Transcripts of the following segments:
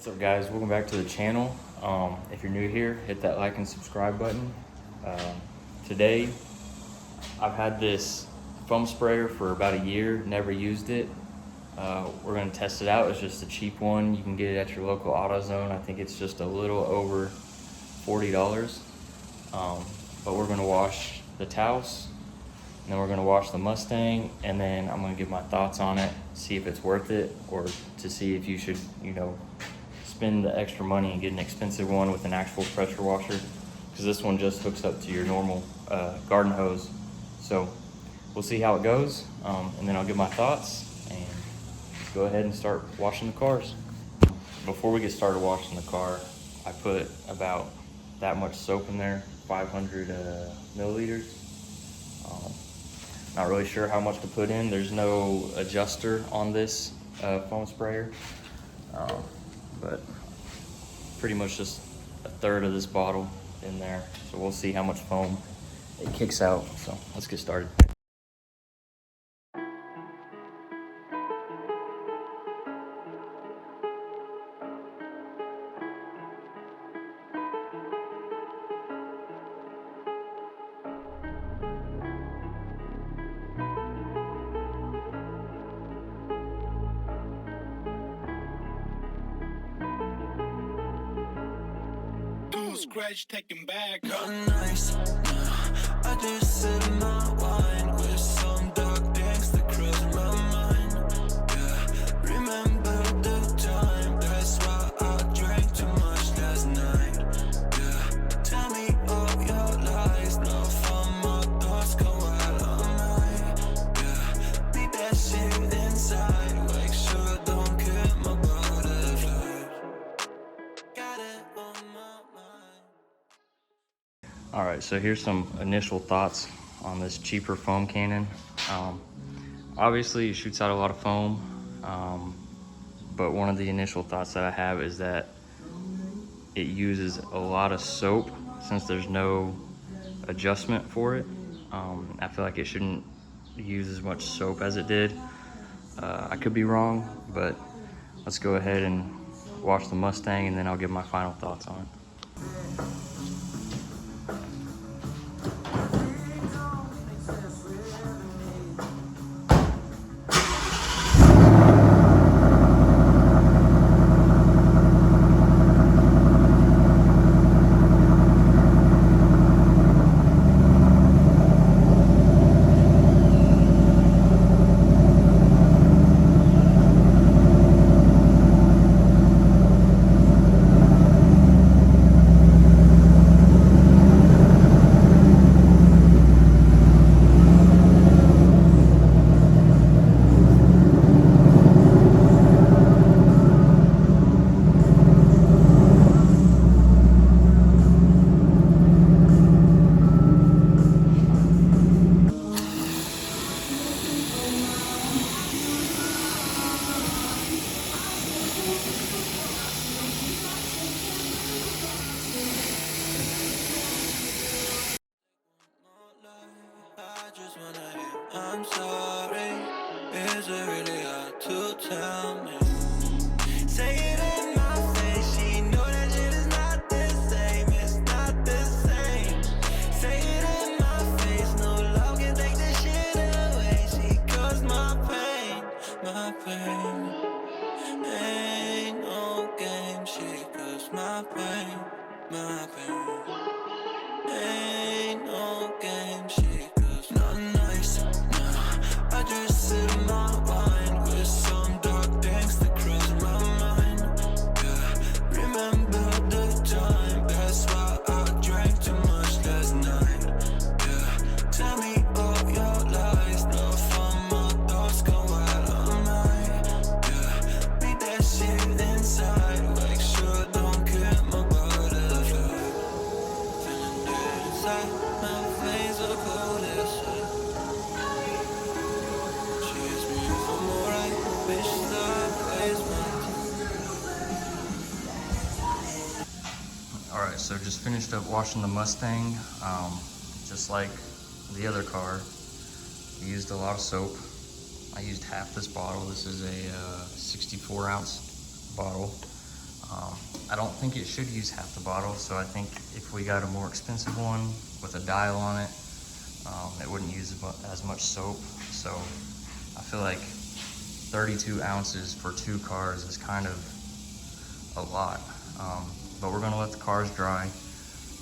What's up, guys? Welcome back to the channel. If you're new here, hit that like and subscribe button. Today I've had this foam sprayer for about a year, never used it. We're going to test it out. It's just a cheap one. You can get it at your local AutoZone. I think it's just a little over $40. But we're going to wash the Taos, and then we're going to wash the Mustang, and then I'm going to give my thoughts on it, see if it's worth it, or to see if you should, spend the extra money and get an expensive one with an actual pressure washer, because this one just hooks up to your normal garden hose. So we'll see how it goes, and then I'll give my thoughts and go ahead and start washing the cars. Before we get started washing the car, I put about that much soap in there, 500 milliliters. Not really sure how much to put in. There's no adjuster on this foam sprayer, but pretty much just a third of this bottle in there. So we'll see how much foam it kicks out. So let's get started. Scratch taking back. Not nice. I just sit in my wine with some dark things that cross my mind. Yeah, remember the time. That's why I drank too much last night. Yeah, tell me all your lies. No fun, my thoughts go out all night. Yeah, beat that shit inside. Make sure I don't get my butterflies. Got it on my mind. All right, so here's some initial thoughts on this cheaper foam cannon. Obviously, it shoots out a lot of foam, but one of the initial thoughts that I have is that it uses a lot of soap since there's no adjustment for it. I feel like it shouldn't use as much soap as it did. I could be wrong, but let's go ahead and wash the Mustang, and then I'll give my final thoughts on it. I just wanna hear I'm sorry. Is it really hard to tell me? Say it in my face. She know that shit is not the same. It's not the same. Say it in my face. No love can take this shit away. She caused my pain, my pain. Ain't no game. She caused my pain, my pain. Ain't no game, she goes not nice. Nah, I just sit in my wine with some dark things that cross my mind. Yeah, remember the time. That's why I drank too much last night. Yeah, tell me all your lies. No fun, my thoughts go out all night. Yeah, beat that shit inside. Make sure I don't get my butterfly. Feeling dead inside, my veins are cold as shit. She asks me if I'm alright, bitch, stop wasting my time. All right, so just finished up washing the Mustang. Just like the other car, we used a lot of soap. I used half this bottle. This is a 64 ounce bottle. I don't think it should use half the bottle, so I think if we got a more expensive one with a dial on it, it wouldn't use as much soap. So I feel like 32 ounces for 2 cars is kind of a lot. But we're gonna let the cars dry,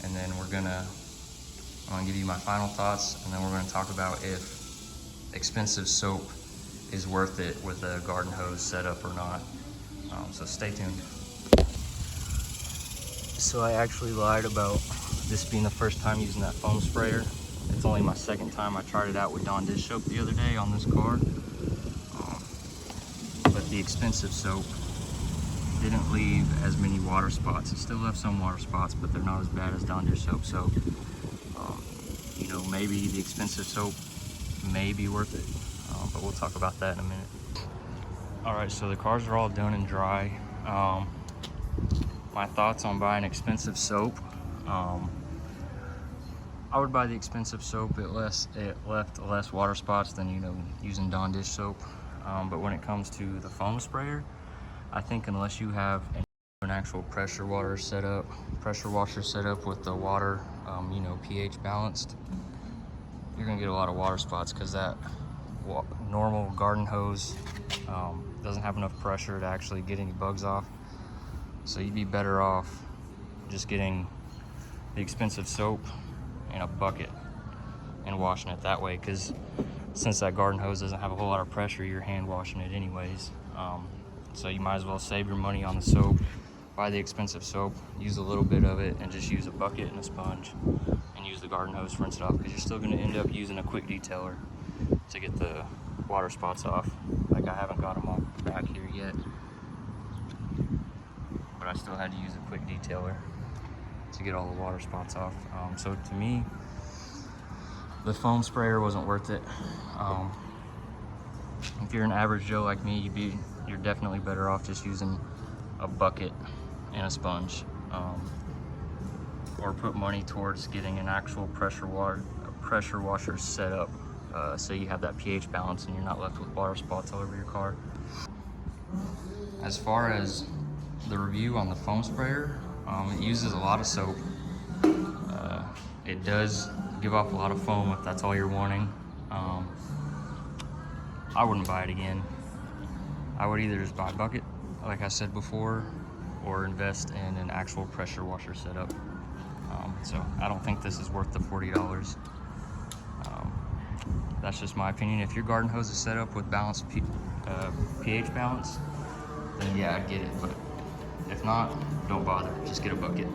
and then I'm gonna give you my final thoughts, and then we're gonna talk about if expensive soap is worth it with a garden hose setup or not. So stay tuned. So I actually lied about this being the first time using that foam sprayer. It's only my second time. I tried it out with Dawn dish soap the other day on this car. But the expensive soap didn't leave as many water spots. It still left some water spots, but they're not as bad as Dawn dish soap. So, you know, maybe the expensive soap may be worth it, but we'll talk about that in a minute. All right, so the cars are all done and dry. My thoughts on buying expensive soap. I would buy the expensive soap. It left less water spots than, you know, using Dawn dish soap. But when it comes to the foam sprayer, I think unless you have an actual pressure washer set up with the water, you know, pH balanced, you're gonna get a lot of water spots because that normal garden hose doesn't have enough pressure to actually get any bugs off. So you'd be better off just getting the expensive soap in a bucket and washing it that way, because since that garden hose doesn't have a whole lot of pressure, you're hand washing it anyways. So you might as well save your money on the soap, buy the expensive soap, use a little bit of it, and just use a bucket and a sponge and use the garden hose to rinse it off, because you're still going to end up using a quick detailer to get the water spots off. Like, I haven't got them off back here yet, but I still had to use a quick detailer to get all the water spots off. So to me, the foam sprayer wasn't worth it. If you're an average Joe like me, you're definitely better off just using a bucket and a sponge, or put money towards getting an actual pressure washer set up, so you have that pH balance and you're not left with water spots all over your car. As far as the review on the foam sprayer, it uses a lot of soap. It does give off a lot of foam if that's all you're wanting. I wouldn't buy it again. I would either just buy a bucket, like I said before, or invest in an actual pressure washer setup. So I don't think this is worth the $40. That's just my opinion. If your garden hose is set up with balanced pH balance, then yeah, I'd get it. But if not, don't bother. Just get a bucket.